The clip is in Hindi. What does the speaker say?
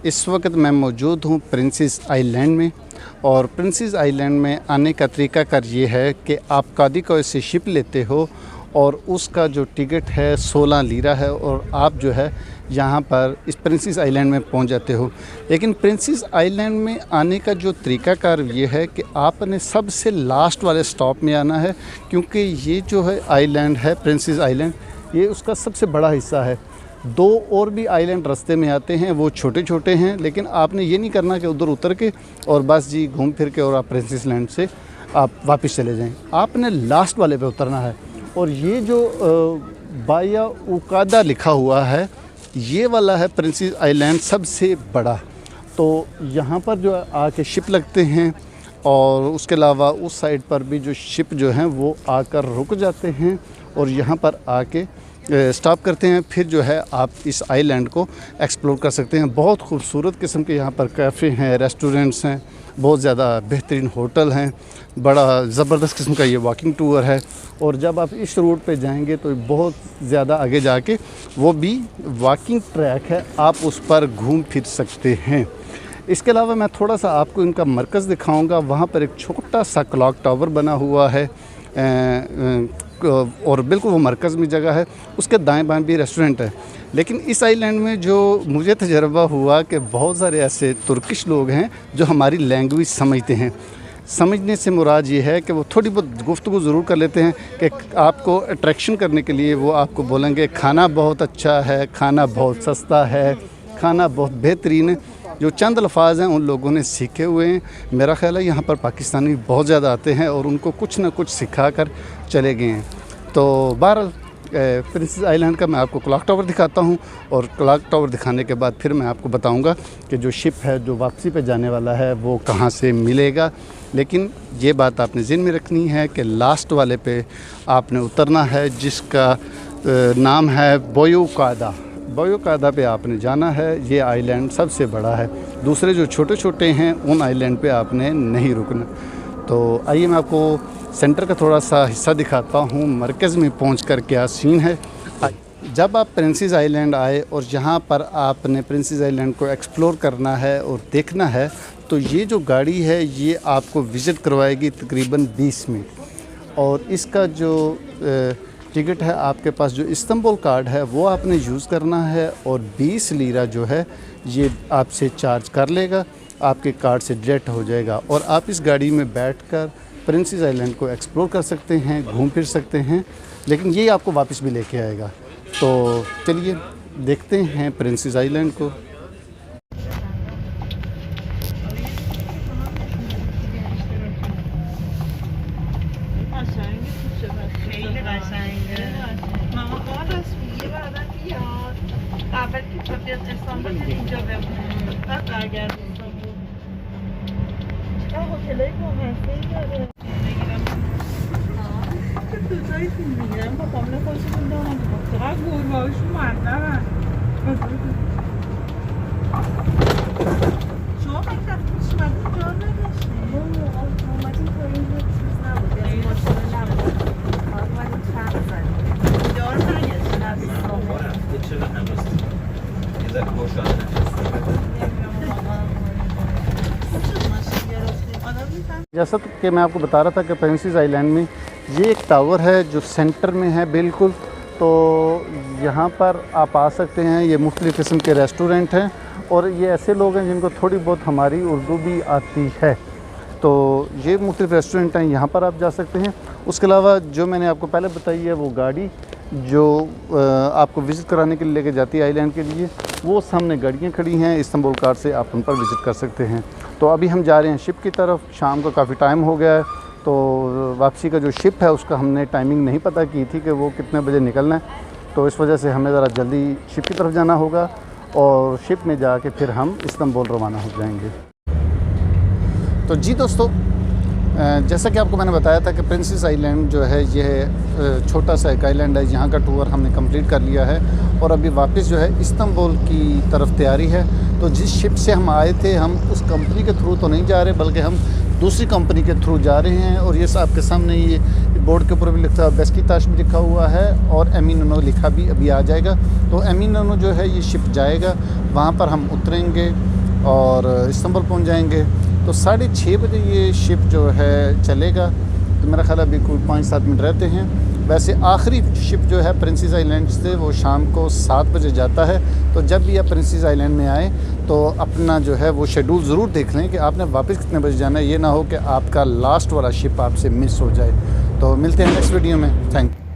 इस वक्त मैं मौजूद हूँ प्रिंसेस आइलैंड में। और प्रिंसेस आइलैंड में आने का तरीक़ाकार ये है कि आप कादिकोय से शिप लेते हो और उसका जो टिकट है 16 लीरा है और आप जो है यहाँ पर इस प्रिंसेस आइलैंड में पहुँच जाते हो। लेकिन प्रिंसेस आइलैंड में आने का जो तरीक़ाकार ये है कि आपने सबसे लास्ट वाले स्टॉप में आना है, क्योंकि ये जो है आइलैंड है प्रिंसेस आइलैंड, ये उसका सबसे बड़ा हिस्सा है। 2 और भी आइलैंड रास्ते में आते हैं, वो छोटे छोटे हैं, लेकिन आपने ये नहीं करना कि उधर उतर के और बस जी घूम फिर के और आप प्रिंसेस लैंड से आप वापस चले जाएं। आपने लास्ट वाले पे उतरना है। और ये जो बाया उकादा लिखा हुआ है, ये वाला है प्रिंसेस आइलैंड सबसे बड़ा। तो यहाँ पर जो आके शिप लगते हैं और उसके अलावा उस साइड पर भी जो शिप जो हैं वो आकर रुक जाते हैं और यहाँ पर आके स्टॉप करते हैं। फिर जो है आप इस आइलैंड को एक्सप्लोर कर सकते हैं। बहुत खूबसूरत किस्म के यहाँ पर कैफ़े हैं, रेस्टोरेंट्स हैं, बहुत ज़्यादा बेहतरीन होटल हैं, बड़ा ज़बरदस्त किस्म का ये वॉकिंग टूर है। और जब आप इस रूट पे जाएंगे तो बहुत ज़्यादा आगे जाके वो भी वॉकिंग ट्रैक है, आप उस पर घूम फिर सकते हैं। इसके अलावा मैं थोड़ा सा आपको इनका मरकज़ दिखाऊंगा। वहाँ पर एक छोटा सा क्लॉक टावर बना हुआ है और बिल्कुल वो मरकज़ में जगह है। उसके दाएं बाएं भी रेस्टोरेंट है। लेकिन इस आइलैंड में जो मुझे तजर्बा हुआ कि बहुत सारे ऐसे तुर्किश लोग हैं जो हमारी लैंग्वेज समझते हैं। समझने से मुराद ये है कि वो थोड़ी बहुत गुफ्तगू ज़रूर कर लेते हैं कि आपको अट्रैक्शन करने के लिए वो आपको बोलेंगे खाना बहुत अच्छा है, खाना बहुत सस्ता है, खाना बहुत बेहतरीन है। जो चंद अल्फाज हैं उन लोगों ने सीखे हुए हैं। मेरा ख़्याल है यहाँ पर पाकिस्तानी बहुत ज़्यादा आते हैं और उनको कुछ ना कुछ सिखा कर चले गए हैं। तो बहरहाल प्रिंसेस आइलैंड का मैं आपको क्लॉक टावर दिखाता हूँ और क्लॉक टावर दिखाने के बाद फिर मैं आपको बताऊँगा कि जो शिप है जो वापसी पे जाने वाला है वो कहाँ से मिलेगा। लेकिन ये बात आपने ज़हन में रखनी है कि लास्ट वाले पे आपने उतरना है, जिसका नाम है बोयोकादा। बोयोकादा पे आपने जाना है। ये आइलैंड सबसे बड़ा है, दूसरे जो छोटे छोटे हैं उन आइलैंड पे आपने नहीं रुकना। तो आइए मैं आपको सेंटर का थोड़ा सा हिस्सा दिखाता हूँ, मरकज़ में पहुंचकर क्या सीन है। जब आप प्रिंसेस आइलैंड आए और यहाँ पर आपने प्रिंसेस आइलैंड को एक्सप्लोर करना है और देखना है, तो ये जो गाड़ी है ये आपको विज़िट करवाएगी तकरीबन 20 में। और इसका जो टिकट है आपके पास जो इस्तांबुल कार्ड है वो आपने यूज़ करना है और 20 लीरा जो है ये आपसे चार्ज कर लेगा, आपके कार्ड से डिडक्ट हो जाएगा और आप इस गाड़ी में बैठकर प्रिंसेस आइलैंड को एक्सप्लोर कर सकते हैं, घूम फिर सकते हैं। लेकिन ये आपको वापस भी लेके आएगा। तो चलिए देखते हैं प्रिंसेस आइलैंड को। जैसा कि मैं आपको बता रहा था कि प्रिंसेस आइलैंड में ये एक टावर है जो सेंटर में है बिल्कुल। तो यहाँ पर आप आ सकते हैं। ये मुख्तलिफ़ किस्म के रेस्टोरेंट हैं और ये ऐसे लोग हैं जिनको थोड़ी बहुत हमारी उर्दू भी आती है। तो ये मुख्तलिफ़ रेस्टोरेंट हैं, यहाँ पर आप जा सकते हैं। उसके अलावा जो मैंने आपको पहले बताई है वो गाड़ी जो आपको विज़िट कराने के लिए लेके जाती है आइलैंड के लिए, वो सामने गाड़ियाँ खड़ी हैं। इस्तांबुल कार से आप उन पर विज़िट कर सकते हैं। तो अभी हम जा रहे हैं शिप की तरफ। शाम का काफ़ी टाइम हो गया है, तो वापसी का जो शिप है उसका हमने टाइमिंग नहीं पता की थी कि वो कितने बजे निकलना है। तो इस वजह से हमें ज़रा जल्दी शिप की तरफ जाना होगा और शिप में जाके फिर हम इस्तांबुल रवाना हो जाएंगे। तो जी दोस्तों, जैसा कि आपको मैंने बताया था कि प्रिंसेस आइलैंड जो है ये छोटा सा एक आइलैंड है। यहाँ का टूर हमने कंप्लीट कर लिया है और अभी वापस जो है इस्तांबुल की तरफ तैयारी है। तो जिस शिप से हम आए थे हम उस कंपनी के थ्रू तो नहीं जा रहे, बल्कि हम दूसरी कंपनी के थ्रू जा रहे हैं। और ये आपके सामने ये बोर्ड के ऊपर भी लिखा है, बेस्कीताश भी लिखा हुआ है और एमिनोनो लिखा भी अभी आ जाएगा। तो एमिनोनो जो है ये शिप जाएगा, वहाँ पर हम उतरेंगे और इस्तांबुल पहुंच जाएंगे। तो 6:30 बजे ये शिप जो है चलेगा, तो मेरा ख्याल अभी कोई 5-7 मिनट रहते हैं। वैसे आखिरी शिप जो है प्रिंसेस आइलैंड से वो शाम को 7 बजे जाता है। तो जब भी आप प्रिंसेस आइलैंड में आए तो अपना जो है वो शेड्यूल ज़रूर देख लें कि आपने वापस कितने बजे जाना है। ये ना हो कि आपका लास्ट वाला शिप आपसे मिस हो जाए। तो मिलते हैं नेक्स्ट वीडियो में। Thank you.